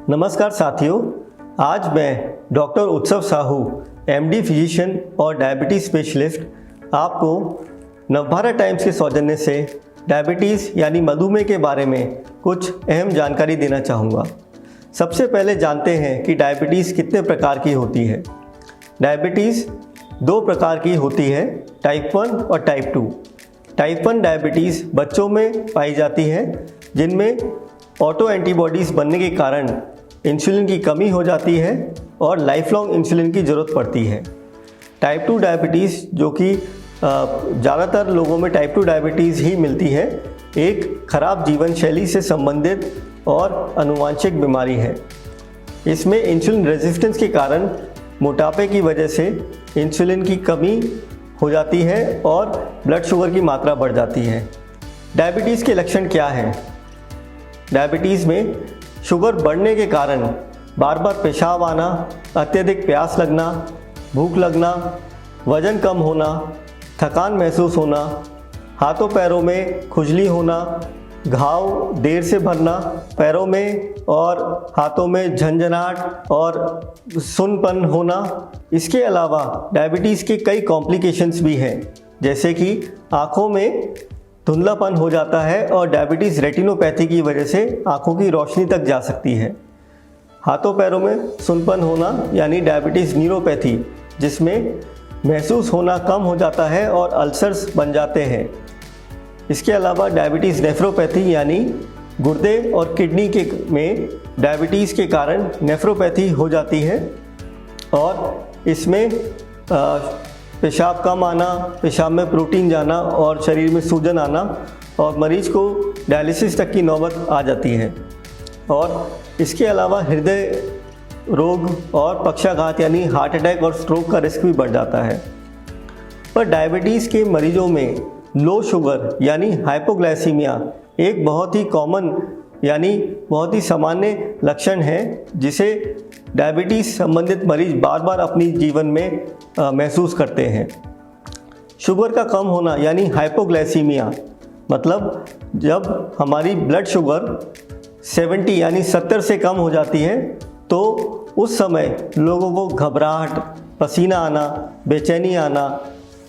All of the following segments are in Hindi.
नमस्कार साथियों, आज मैं डॉक्टर उत्सव साहू एमडी फिजिशियन और डायबिटीज़ स्पेशलिस्ट आपको नवभारत टाइम्स के सौजन्य से डायबिटीज़ यानी मधुमेह के बारे में कुछ अहम जानकारी देना चाहूँगा। सबसे पहले जानते हैं कि डायबिटीज़ कितने प्रकार की होती है। डायबिटीज़ दो प्रकार की होती है, टाइप 1 और टाइप 2। टाइप 1 डायबिटीज़ बच्चों में पाई जाती है, जिनमें ऑटो एंटीबॉडीज़ बनने के कारण इंसुलिन की कमी हो जाती है और लाइफ लॉन्ग इंसुलिन की ज़रूरत पड़ती है। टाइप 2 डायबिटीज़, जो कि ज़्यादातर लोगों में टाइप 2 डायबिटीज़ ही मिलती है, एक खराब जीवन शैली से संबंधित और आनुवांशिक बीमारी है। इसमें इंसुलिन रेजिस्टेंस के कारण मोटापे की वजह से इंसुलिन की कमी हो जाती है और ब्लड शुगर की मात्रा बढ़ जाती है। डायबिटीज़ के लक्षण क्या हैं? डायबिटीज़ में शुगर बढ़ने के कारण बार बार पेशाब आना, अत्यधिक प्यास लगना, भूख लगना, वज़न कम होना, थकान महसूस होना, हाथों पैरों में खुजली होना, घाव देर से भरना पैरों में और हाथों में, झंझनाहट और सुन्नपन होना। इसके अलावा डायबिटीज़ के कई कॉम्प्लिकेशंस भी हैं, जैसे कि आँखों में धुंधलापन हो जाता है और डायबिटीज़ रेटिनोपैथी की वजह से आँखों की रोशनी तक जा सकती है। हाथों पैरों में सुन्नपन होना यानी डायबिटीज़ न्यूरोपैथी, जिसमें महसूस होना कम हो जाता है और अल्सर्स बन जाते हैं। इसके अलावा डायबिटीज़ नेफ्रोपैथी यानी गुर्दे और किडनी के में डायबिटीज़ के कारण नेफ्रोपैथी हो जाती है और इसमें पेशाब कम आना, पेशाब में प्रोटीन जाना और शरीर में सूजन आना और मरीज को डायलिसिस तक की नौबत आ जाती है। और इसके अलावा हृदय रोग और पक्षाघात यानी हार्ट अटैक और स्ट्रोक का रिस्क भी बढ़ जाता है। पर डायबिटीज़ के मरीजों में लो शुगर यानी हाइपोग्लाइसीमिया एक बहुत ही कॉमन यानी बहुत ही सामान्य लक्षण है, जिसे डायबिटीज़ संबंधित मरीज बार बार अपनी जीवन में महसूस करते हैं। शुगर का कम होना यानी हाइपोग्लाइसीमिया मतलब जब हमारी ब्लड शुगर 70 यानी 70 से कम हो जाती है, तो उस समय लोगों को घबराहट, पसीना आना, बेचैनी आना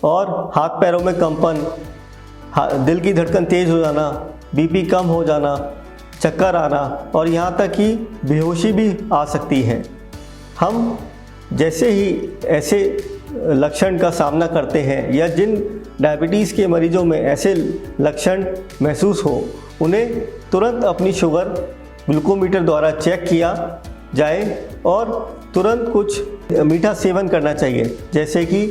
और हाथ पैरों में कंपन, दिल की धड़कन तेज़ हो जाना, बीपी कम हो जाना, चक्कर आना और यहाँ तक कि बेहोशी भी आ सकती है। हम जैसे ही ऐसे लक्षण का सामना करते हैं या जिन डायबिटीज़ के मरीजों में ऐसे लक्षण महसूस हो, उन्हें तुरंत अपनी शुगर ग्लूकोमीटर द्वारा चेक किया जाए और तुरंत कुछ मीठा सेवन करना चाहिए, जैसे कि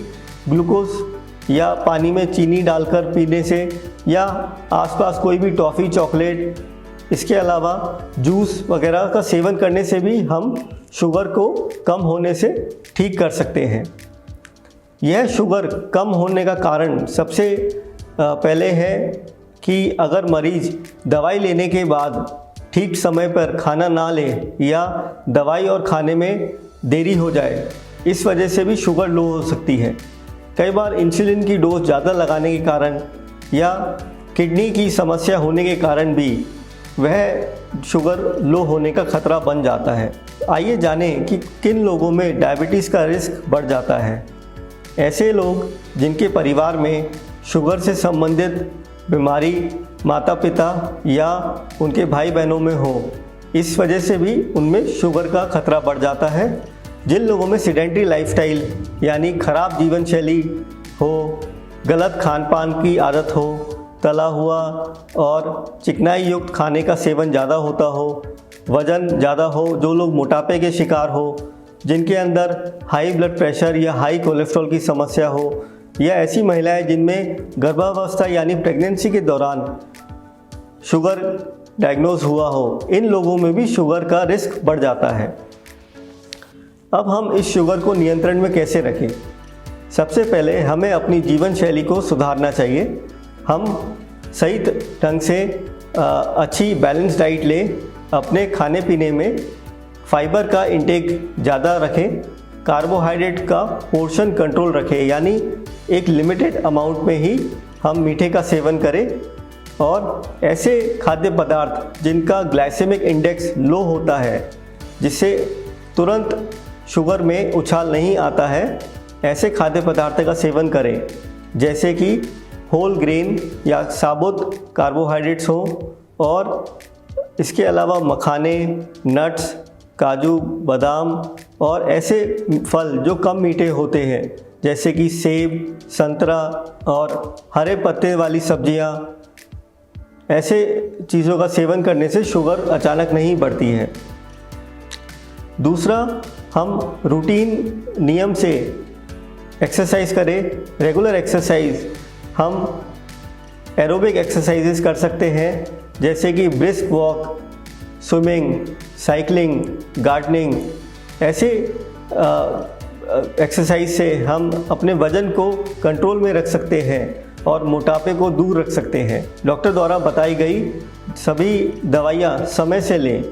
ग्लूकोज या पानी में चीनी डालकर पीने से या आसपास कोई भी टॉफ़ी, चॉकलेट, इसके अलावा जूस वगैरह का सेवन करने से भी हम शुगर को कम होने से ठीक कर सकते हैं। यह शुगर कम होने का कारण सबसे पहले है कि अगर मरीज दवाई लेने के बाद ठीक समय पर खाना ना ले या दवाई और खाने में देरी हो जाए, इस वजह से भी शुगर लो हो सकती है। कई बार इंसुलिन की डोज ज़्यादा लगाने के कारण या किडनी की समस्या होने के कारण भी वह शुगर लो होने का खतरा बन जाता है। आइए जानें कि किन लोगों में डायबिटीज़ का रिस्क बढ़ जाता है। ऐसे लोग जिनके परिवार में शुगर से संबंधित बीमारी माता पिता या उनके भाई बहनों में हो, इस वजह से भी उनमें शुगर का खतरा बढ़ जाता है। जिन लोगों में सेडेंटरी लाइफस्टाइल यानी खराब जीवन शैली हो, गलत खान पान की आदत हो, तला हुआ और चिकनाई युक्त खाने का सेवन ज़्यादा होता हो, वज़न ज़्यादा हो, जो लोग मोटापे के शिकार हो, जिनके अंदर हाई ब्लड प्रेशर या हाई कोलेस्ट्रॉल की समस्या हो, या ऐसी महिलाएं जिनमें गर्भावस्था यानी प्रेगनेंसी के दौरान शुगर डायग्नोज हुआ हो, इन लोगों में भी शुगर का रिस्क बढ़ जाता है। अब हम इस शुगर को नियंत्रण में कैसे रखें? सबसे पहले हमें अपनी जीवन शैली को सुधारना चाहिए। हम सही ढंग से अच्छी बैलेंस डाइट लें, अपने खाने पीने में फाइबर का इंटेक ज़्यादा रखें, कार्बोहाइड्रेट का पोर्शन कंट्रोल रखें, यानी एक लिमिटेड अमाउंट में ही हम मीठे का सेवन करें और ऐसे खाद्य पदार्थ जिनका ग्लाइसेमिक इंडेक्स लो होता है जिससे तुरंत शुगर में उछाल नहीं आता है, ऐसे खाद्य पदार्थ का सेवन करें जैसे कि होल ग्रेन या साबुत कार्बोहाइड्रेट्स हो, और इसके अलावा मखाने, नट्स, काजू, बादाम और ऐसे फल जो कम मीठे होते हैं जैसे कि सेब, संतरा और हरे पत्ते वाली सब्जियां, ऐसे चीज़ों का सेवन करने से शुगर अचानक नहीं बढ़ती है। दूसरा, हम रूटीन नियम से एक्सरसाइज करें, रेगुलर एक्सरसाइज। हम एरोबिक एक्सरसाइजेस कर सकते हैं जैसे कि brisk walk, swimming, cycling, gardening. ऐसे एक्सरसाइज से हम अपने वज़न को कंट्रोल में रख सकते हैं और मोटापे को दूर रख सकते हैं। डॉक्टर द्वारा बताई गई सभी दवाइयाँ समय से लें,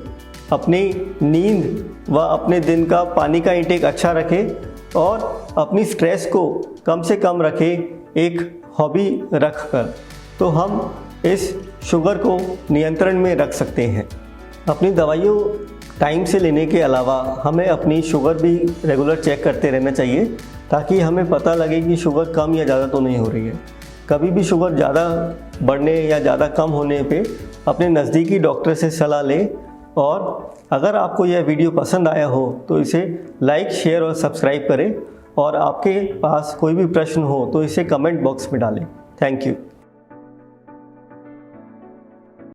अपनी नींद व अपने दिन का पानी का इंटेक अच्छा रखें और अपनी स्ट्रेस को कम से कम रखें एक हॉबी रखकर, तो हम इस शुगर को नियंत्रण में रख सकते हैं। अपनी दवाइयों टाइम से लेने के अलावा हमें अपनी शुगर भी रेगुलर चेक करते रहना चाहिए ताकि हमें पता लगे कि शुगर कम या ज़्यादा तो नहीं हो रही है। कभी भी शुगर ज़्यादा बढ़ने या ज़्यादा कम होने पे अपने नज़दीकी डॉक्टर से सलाह लें, और अगर आपको यह वीडियो पसंद आया हो तो इसे लाइक, शेयर और सब्सक्राइब करें, और आपके पास कोई भी प्रश्न हो तो इसे कमेंट बॉक्स में डालें। Thank you.